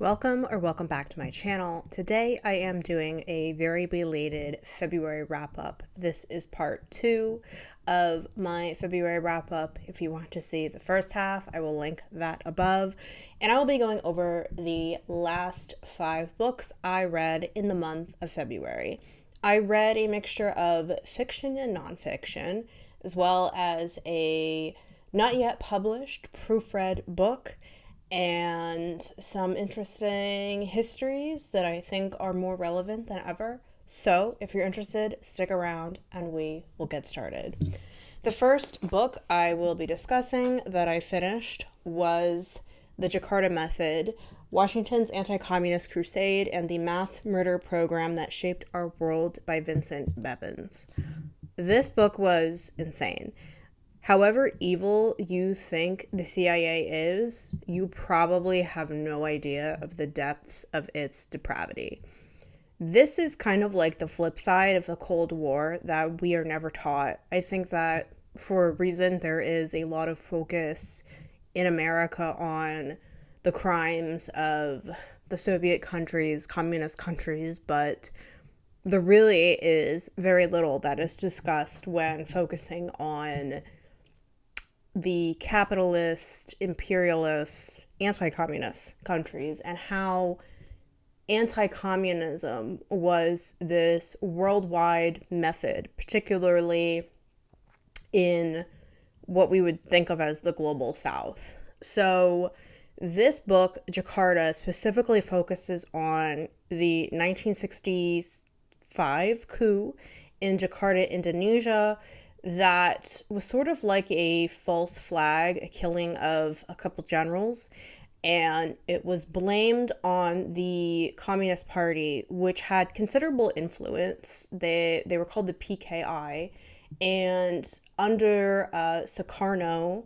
Welcome back to my channel. Today I am doing a very belated February wrap-up. This is part 2 of my February wrap-up. If you want to see the first half, I will link that above. And I will be going over the last 5 books I read in the month of February. I read a mixture of fiction and nonfiction, as well as a not yet published proofread book, and some interesting histories that I think are more relevant than ever. So if you're interested, stick around and we will get started. The first book I will be discussing that I finished was The Jakarta Method, Washington's Anti-Communist Crusade and the Mass Murder Program That Shaped Our World by Vincent Bevins. This book was insane. However evil you think the CIA is, you probably have no idea of the depths of its depravity. This is kind of like the flip side of the Cold War that we are never taught. I think that for a reason there is a lot of focus in America on the crimes of the Soviet countries, communist countries, but there really is very little that is discussed when focusing on the capitalist, imperialist, anti-communist countries and how anti-communism was this worldwide method, particularly in what we would think of as the global south. So this book, Jakarta, specifically focuses on the 1965 coup in Jakarta, Indonesia, that was sort of like a false flag, a killing of a couple generals, and it was blamed on the Communist Party, which had considerable influence. They were called the PKI, and under Sukarno,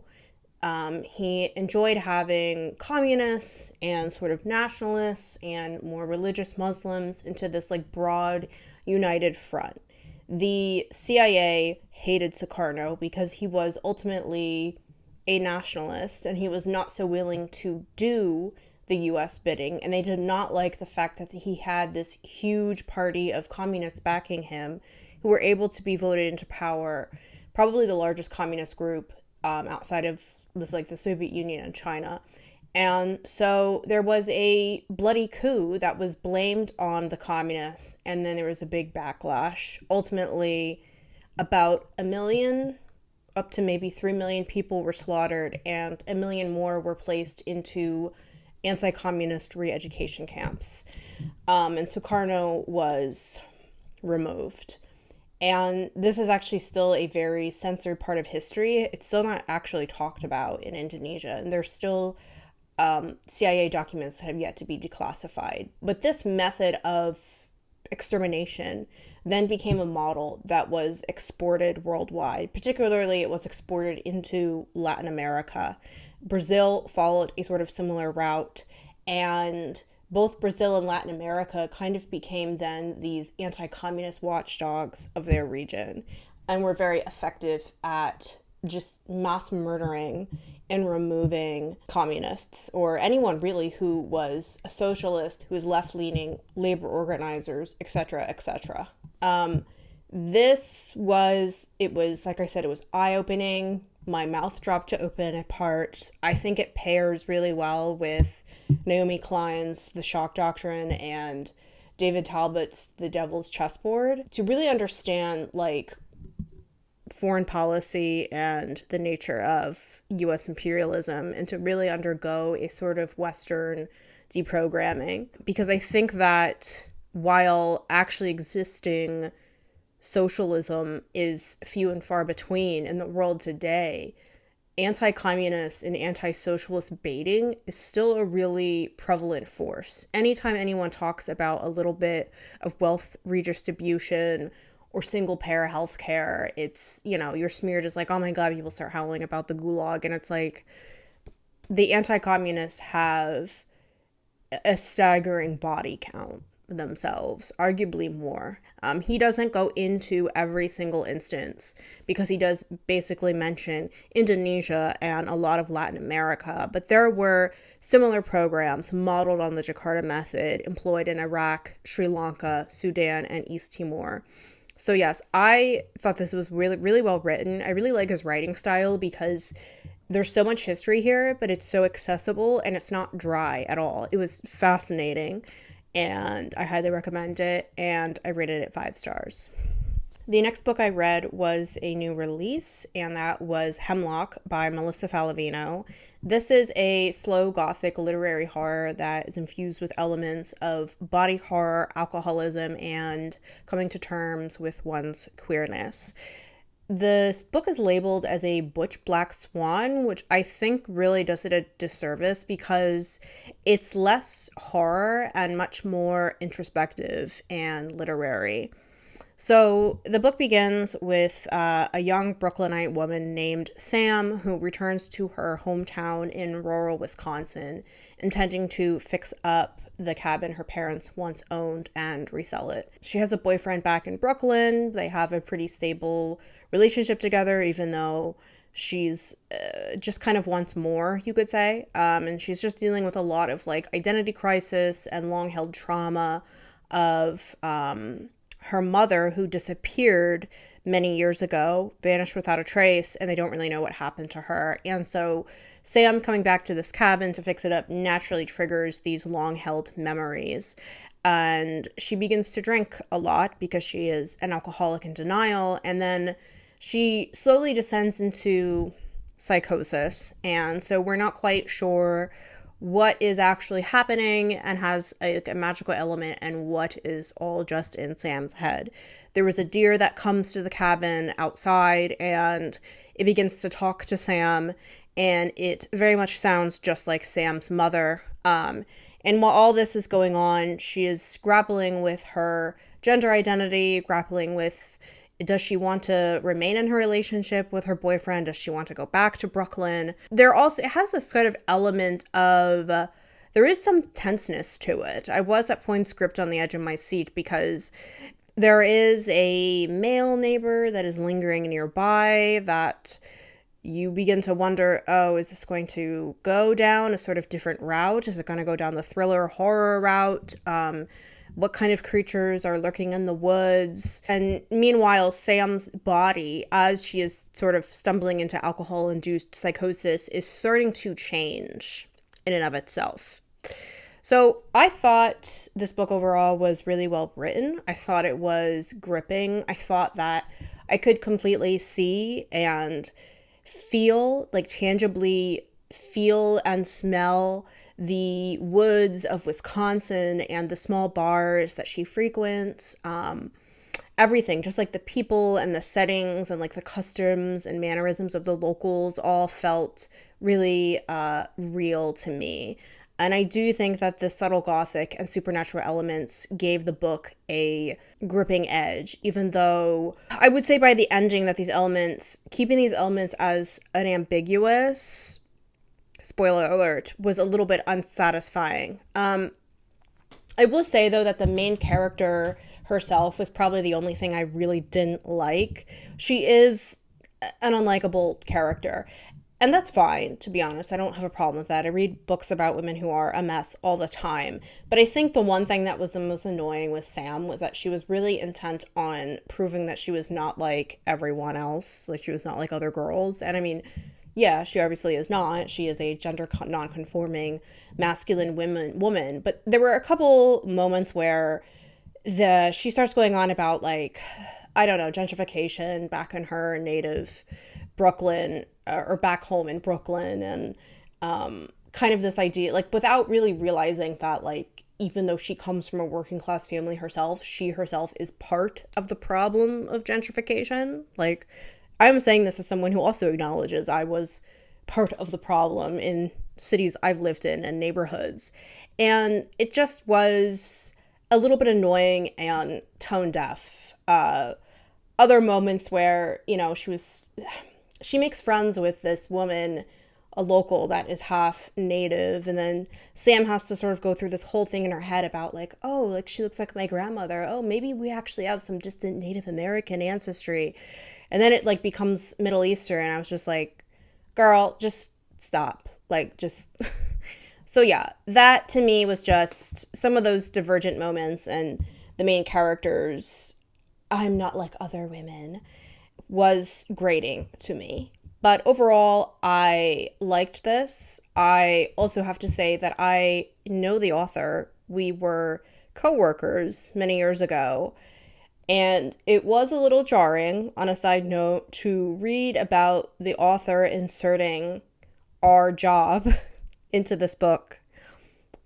he enjoyed having communists and sort of nationalists and more religious Muslims into this like broad united front. The CIA hated Sukarno because he was ultimately a nationalist and he was not so willing to do the US bidding, and they did not like the fact that he had this huge party of communists backing him who were able to be voted into power, probably the largest communist group outside of this, like the Soviet Union and China. And so there was a bloody coup that was blamed on the communists, and then there was a big backlash. Ultimately, about 1 million, up to maybe 3 million people were slaughtered, and 1 million more were placed into anti-communist re-education camps. And Sukarno was removed. And this is actually still a very censored part of history. It's still not actually talked about in Indonesia, and there's still CIA documents that have yet to be declassified. But this method of extermination then became a model that was exported worldwide. Particularly, it was exported into Latin America. Brazil followed a sort of similar route, and both Brazil and Latin America kind of became then these anti-communist watchdogs of their region and were very effective at just mass murdering and removing communists or anyone really who was a socialist, who was left-leaning, labor organizers, etc., etc. It was, like I said, it was eye-opening. My mouth dropped to open at parts. I think it pairs really well with Naomi Klein's The Shock Doctrine and David Talbot's The Devil's Chessboard to really understand, like, foreign policy and the nature of U.S. imperialism, and to really undergo a sort of Western deprogramming. Because I think that while actually existing socialism is few and far between in the world today, anti-communist and anti-socialist baiting is still a really prevalent force. Anytime anyone talks about a little bit of wealth redistribution or single-payer healthcare, it's, you're smeared as like, oh my God, people start howling about the gulag. And it's like, the anti-communists have a staggering body count. themselves, arguably more. He doesn't go into every single instance because he does basically mention Indonesia and a lot of Latin America, but there were similar programs modeled on the Jakarta method employed in Iraq, Sri Lanka, Sudan, and East Timor. So yes, I thought this was really, really well written. I really like his writing style because there's so much history here, but it's so accessible and it's not dry at all. It was fascinating and I highly recommend it, and I rated it 5 stars. The next book I read was a new release, and that was Hemlock by Melissa Faliveno. This is a slow gothic literary horror that is infused with elements of body horror, alcoholism, and coming to terms with one's queerness. This book is labeled as a butch black swan, which I think really does it a disservice because it's less horror and much more introspective and literary. So the book begins with a young Brooklynite woman named Sam who returns to her hometown in rural Wisconsin, intending to fix up the cabin her parents once owned and resell it. She has a boyfriend back in Brooklyn. They have a pretty stable relationship together, even though she's just kind of wants more, you could say. And she's just dealing with a lot of like identity crisis and long-held trauma of her mother, who disappeared many years ago, vanished without a trace, and they don't really know what happened to her. And so Sam coming back to this cabin to fix it up naturally triggers these long-held memories. And she begins to drink a lot because she is an alcoholic in denial. And then she slowly descends into psychosis. And so we're not quite sure what is actually happening and has a magical element and what is all just in Sam's head. There was a deer that comes to the cabin outside and it begins to talk to Sam, and it very much sounds just like Sam's mother. And while all this is going on, she is grappling with her gender identity, grappling with, does she want to remain in her relationship with her boyfriend? Does she want to go back to Brooklyn? It has this kind of element of, there is some tenseness to it. I was at points gripped on the edge of my seat because there is a male neighbor that is lingering nearby that you begin to wonder, oh, is this going to go down a sort of different route? Is it going to go down the thriller horror route? What kind of creatures are lurking in the woods? And meanwhile, Sam's body, as she is sort of stumbling into alcohol-induced psychosis, is starting to change in and of itself. So I thought this book overall was really well written. I thought it was gripping. I thought that I could completely see and feel, like tangibly feel and smell the woods of Wisconsin and the small bars that she frequents, everything, just like the people and the settings and like the customs and mannerisms of the locals all felt really real to me. And I do think that the subtle gothic and supernatural elements gave the book a gripping edge, even though I would say by the ending that keeping these elements as an ambiguous, spoiler alert, was a little bit unsatisfying. I will say, though, that the main character herself was probably the only thing I really didn't like. She is an unlikable character. And that's fine, to be honest. I don't have a problem with that. I read books about women who are a mess all the time. But I think the one thing that was the most annoying with Sam was that she was really intent on proving that she was not like everyone else. Like, she was not like other girls. And I mean, yeah, she obviously is not. She is a gender non-conforming masculine woman. But there were a couple moments where she starts going on about, like, I don't know, gentrification back in her native Brooklyn, or back home in Brooklyn, and kind of this idea, like, without really realizing that, like, even though she comes from a working class family herself, she herself is part of the problem of gentrification. Like, I'm saying this as someone who also acknowledges I was part of the problem in cities I've lived in and neighborhoods. And it just was a little bit annoying and tone deaf. Other moments where, you know, she makes friends with this woman a local that is half native, and then Sam has to sort of go through this whole thing in her head about like, oh, like she looks like my grandmother, oh, maybe we actually have some distant Native American ancestry, and then it like becomes Middle Eastern, and I was just like, girl, just stop, like just so yeah, that to me was just some of those divergent moments, and the main characters, I'm not like other women, was grating to me. But overall, I liked this. I also have to say that I know the author. We were co-workers many years ago, and it was a little jarring, on a side note, to read about the author inserting our job into this book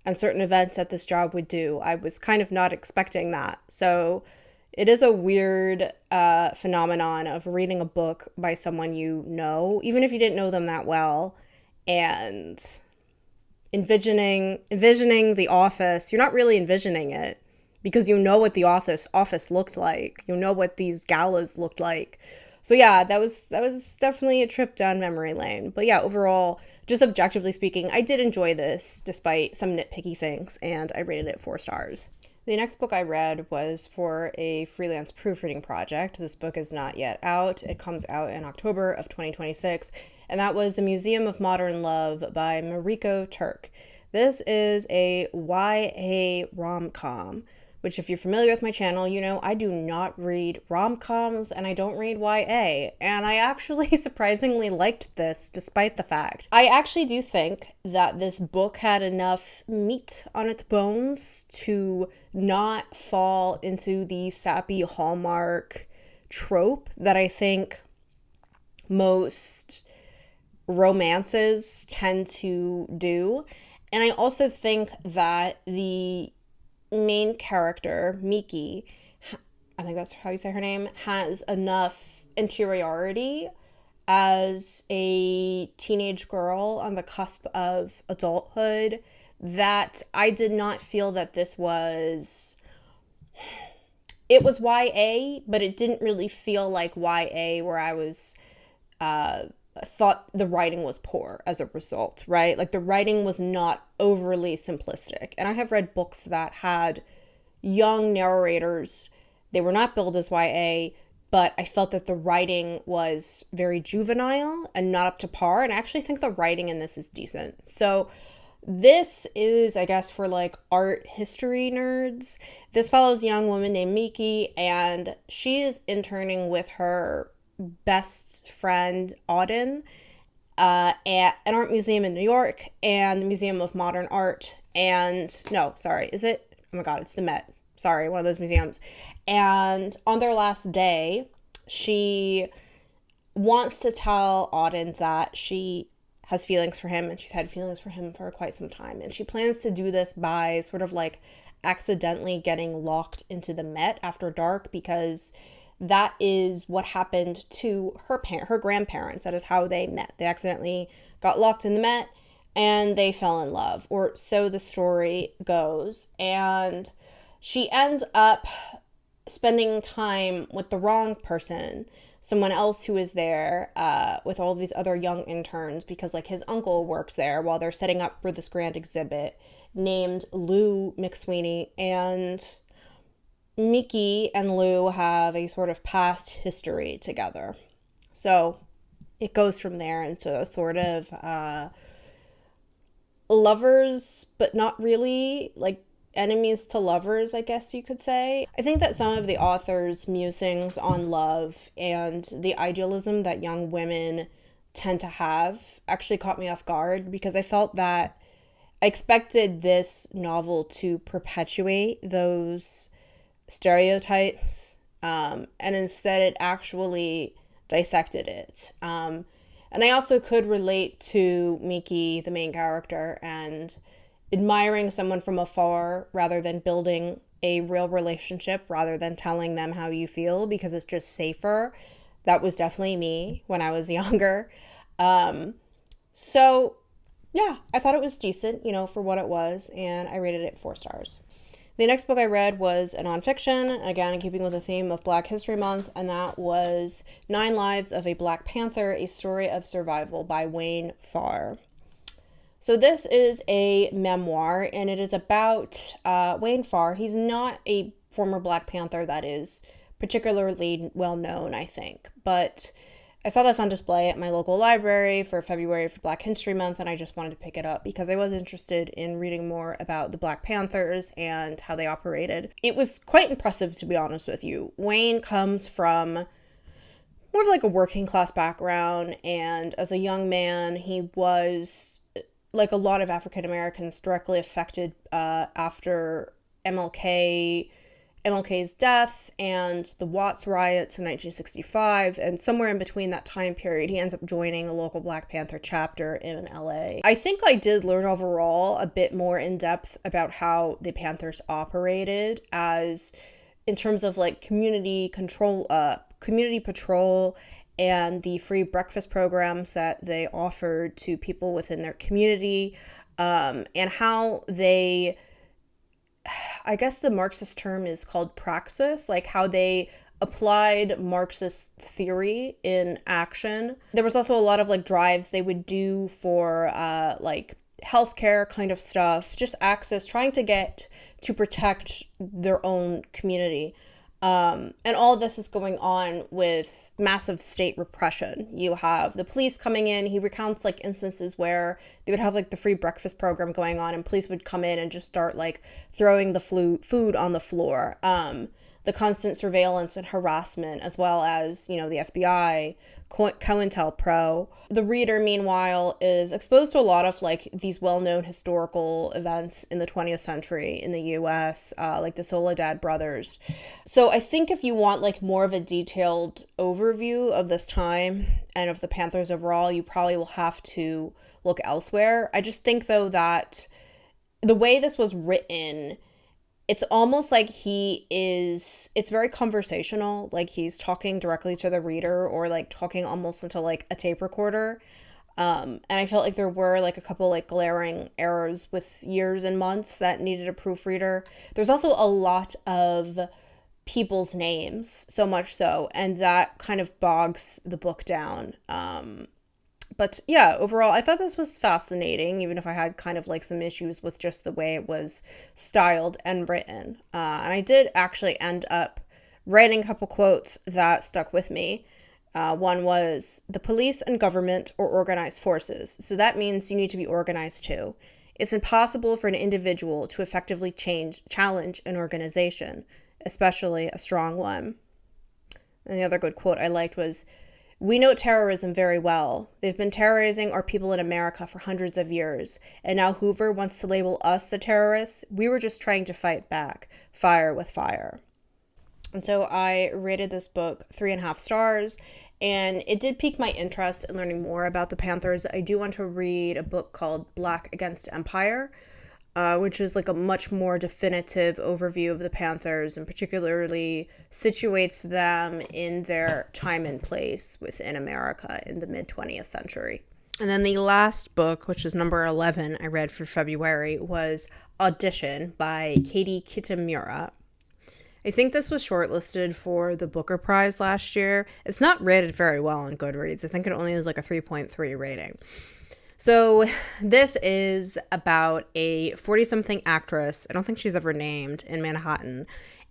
and certain events that this job would do. I was kind of not expecting that. So it is a weird phenomenon of reading a book by someone you know, even if you didn't know them that well, and envisioning the office. You're not really envisioning it because you know what the office looked like. You know what these galas looked like. So yeah, that was definitely a trip down memory lane. But yeah, overall, just objectively speaking, I did enjoy this despite some nitpicky things, and I rated it 4 stars. The next book I read was for a freelance proofreading project. This book is not yet out. It comes out in October of 2026, and that was The Museum of Modern Love by Mariko Turk. This is a YA rom-com, which if you're familiar with my channel, you know I do not read rom-coms and I don't read YA. And I actually surprisingly liked this despite the fact. I actually do think that this book had enough meat on its bones to not fall into the sappy Hallmark trope that I think most romances tend to do. And I also think that the main character, Miki, I think that's how you say her name, has enough interiority as a teenage girl on the cusp of adulthood that I did not feel that this was... It was YA, but it didn't really feel like YA where I was... thought the writing was poor as a result, right? Like the writing was not overly simplistic. And I have read books that had young narrators. They were not billed as YA, but I felt that the writing was very juvenile and not up to par. And I actually think the writing in this is decent. So this is, I guess, for like art history nerds. This follows a young woman named Miki, and she is interning with her best friend Auden at an art museum in New York and the Museum of Modern Art, and no, sorry, is it? Oh my god, it's the Met. Sorry, one of those museums. And on their last day, she wants to tell Auden that she has feelings for him, and she's had feelings for him for quite some time, and she plans to do this by sort of like accidentally getting locked into the Met after dark, because that is what happened to her grandparents. That is how they met. They accidentally got locked in the Met and they fell in love, or so the story goes. And she ends up spending time with the wrong person, someone else who is there with all of these other young interns, because like his uncle works there while they're setting up for this grand exhibit, named Lou McSweeney. And Miki and Lou have a sort of past history together. So it goes from there into a sort of lovers, but not really, like enemies to lovers, I guess you could say. I think that some of the author's musings on love and the idealism that young women tend to have actually caught me off guard, because I felt that I expected this novel to perpetuate those stereotypes, and instead it actually dissected it. And I also could relate to Miki, the main character, and admiring someone from afar rather than building a real relationship, rather than telling them how you feel because it's just safer. That was definitely me when I was younger. So yeah, I thought it was decent, for what it was, and I rated it 4 stars. The next book I read was a nonfiction, again, in keeping with the theme of Black History Month, and that was 9 Lives of a Black Panther, A Story of Survival by Wayne Pharr. So this is a memoir, and it is about Wayne Pharr. He's not a former Black Panther that is particularly well known, I think, but I saw this on display at my local library for February for Black History Month, and I just wanted to pick it up because I was interested in reading more about the Black Panthers and how they operated. It was quite impressive, to be honest with you. Wayne comes from more of like a working class background, and as a young man, he was, like a lot of African Americans, directly affected after MLK's death and the Watts riots in 1965, and somewhere in between that time period, he ends up joining a local Black Panther chapter in LA. I think I did learn overall a bit more in depth about how the Panthers operated, as in terms of like community control, community patrol, and the free breakfast programs that they offered to people within their community, and how they, I guess the Marxist term is called praxis, like how they applied Marxist theory in action. There was also a lot of like drives they would do for like healthcare kind of stuff, just access, trying to get to protect their own community. And all of this is going on with massive state repression. You have the police coming in. He recounts like instances where they would have like the free breakfast program going on, and police would come in and just start like throwing the food on the floor. The constant surveillance and harassment, as well as, you know, the FBI, COINTELPRO. The reader, meanwhile, is exposed to a lot of like these well-known historical events in the 20th century in the US, like the Soledad brothers. So I think if you want like more of a detailed overview of this time and of the Panthers overall, you probably will have to look elsewhere. I just think, though, that the way this was written, it's almost like it's very conversational, like he's talking directly to the reader, or like talking almost into like a tape recorder. And I felt like there were like a couple like glaring errors with years and months that needed a proofreader. There's also a lot of people's names, so much so, and that kind of bogs the book down. But yeah, overall, I thought this was fascinating, even if I had kind of like some issues with just the way it was styled and written. And I did actually end up writing a couple quotes that stuck with me. One was, "The police and government are organized forces, so that means you need to be organized too. It's impossible for an individual to effectively challenge an organization, especially a strong one." And the other good quote I liked was, "We know terrorism very well. They've been terrorizing our people in America for hundreds of years, and now Hoover wants to label us the terrorists. We were just trying to fight back. Fire with fire." And so I rated this book 3.5 stars, and it did pique my interest in learning more about the Panthers. I do want to read a book called Black Against Empire, which is like a much more definitive overview of the Panthers, and particularly situates them in their time and place within America in the mid-20th century. And then the last book, which is number 11 I read for February, was Audition by Katie Kitamura. I think this was shortlisted for the Booker Prize last year. It's not rated very well on Goodreads. I think it only has like a 3.3 rating. So this is about a 40-something actress, I don't think she's ever named, in Manhattan,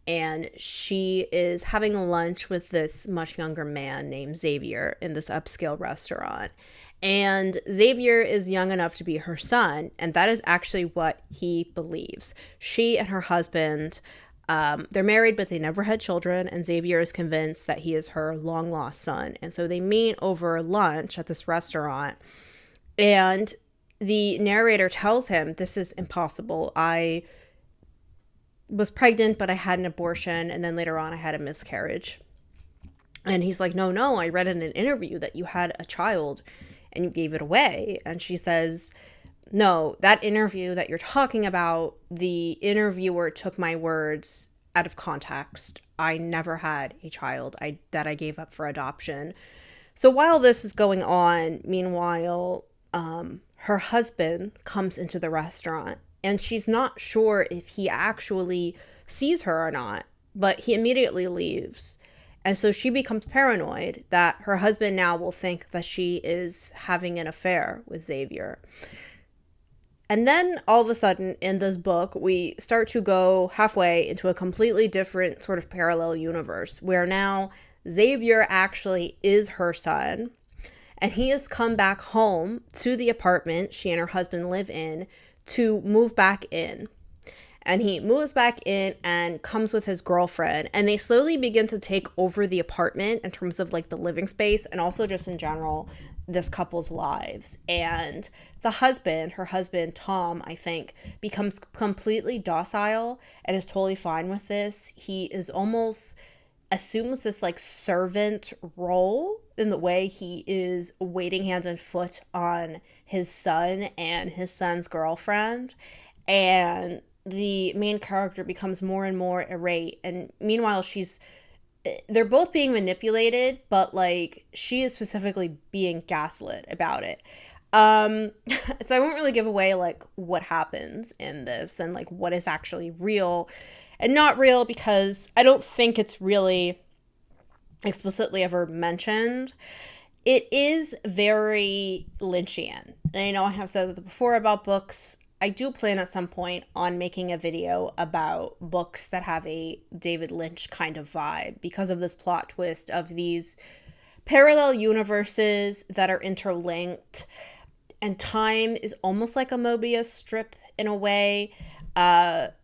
and she is having lunch with this much younger man named Xavier in this upscale restaurant. And Xavier is young enough to be her son, and that is actually what he believes. She and her husband, they're married, but they never had children, and Xavier is convinced that he is her long-lost son. And so they meet over lunch at this restaurant, and the narrator tells him, "This is impossible. I was pregnant, but I had an abortion, and then later on I had a miscarriage." And he's like, no, I read in an interview that you had a child and you gave it away." And she says, "No, that interview that you're talking about, the interviewer took my words out of context. I never had a child that I gave up for adoption." So while this is going on, meanwhile, her husband comes into the restaurant, and she's not sure if he actually sees her or not, but he immediately leaves. And so she becomes paranoid that her husband now will think that she is having an affair with Xavier. And then all of a sudden in this book, we start to go halfway into a completely different sort of parallel universe where now Xavier actually is her son. And he has come back home to the apartment she and her husband live in to move back in. And he moves back in and comes with his girlfriend. And they slowly begin to take over the apartment in terms of like the living space and also just in general, this couple's lives. And the husband, her husband, Tom, I think, becomes completely docile and is totally fine with this. He is almost assumes this like servant role in the way he is waiting hand and foot on his son and his son's girlfriend. And the main character becomes more and more irate. And meanwhile, they're both being manipulated, but like she is specifically being gaslit about it. So I won't really give away like what happens in this and like what is actually real and not real, because I don't think it's really explicitly ever mentioned. It is very Lynchian. And I know I have said that before about books. I do plan at some point on making a video about books that have a David Lynch kind of vibe because of this plot twist of these parallel universes that are interlinked. And time is almost like a Mobius strip in a way.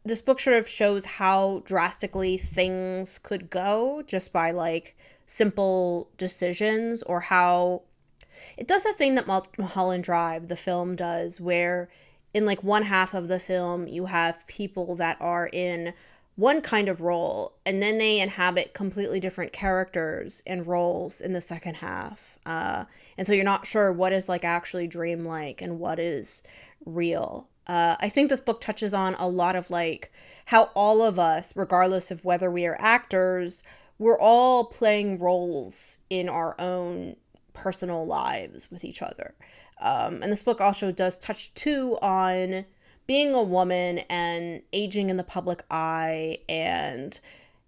This book sort of shows how drastically things could go just by like simple decisions, or how it does that thing that Mulholland Drive, the film, does, where in like one half of the film you have people that are in one kind of role and then they inhabit completely different characters and roles in the second half. And so you're not sure what is like actually dreamlike and what is real. I think this book touches on a lot of like how all of us, regardless of whether we are actors, we're all playing roles in our own personal lives with each other. And this book also does touch too on being a woman and aging in the public eye and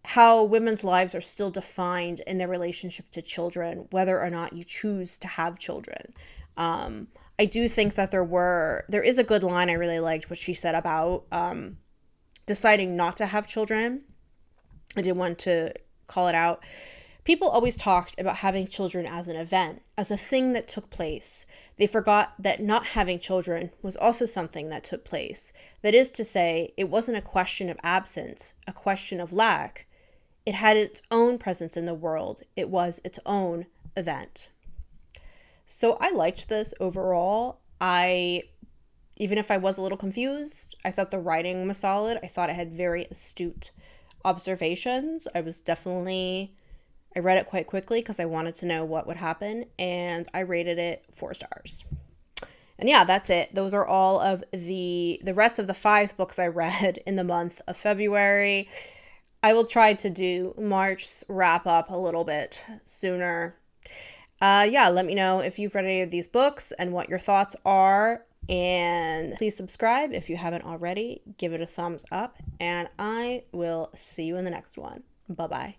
how women's lives are still defined in their relationship to children, whether or not you choose to have children. I do think that there is a good line I really liked, what she said about deciding not to have children. I did want to call it out. People always talked about having children as an event, as a thing that took place. They forgot that not having children was also something that took place. That is to say, it wasn't a question of absence, a question of lack. It had its own presence in the world. It was its own event. So I liked this overall. Even if I was a little confused, I thought the writing was solid. I thought it had very astute observations. I read it quite quickly because I wanted to know what would happen, and I rated it 4 stars. And yeah, that's it. Those are all of the rest of the 5 books I read in the month of February. I will try to do March's wrap up a little bit sooner. Let me know if you've read any of these books and what your thoughts are. And please subscribe if you haven't already. Give it a thumbs up. And I will see you in the next one. Bye-bye.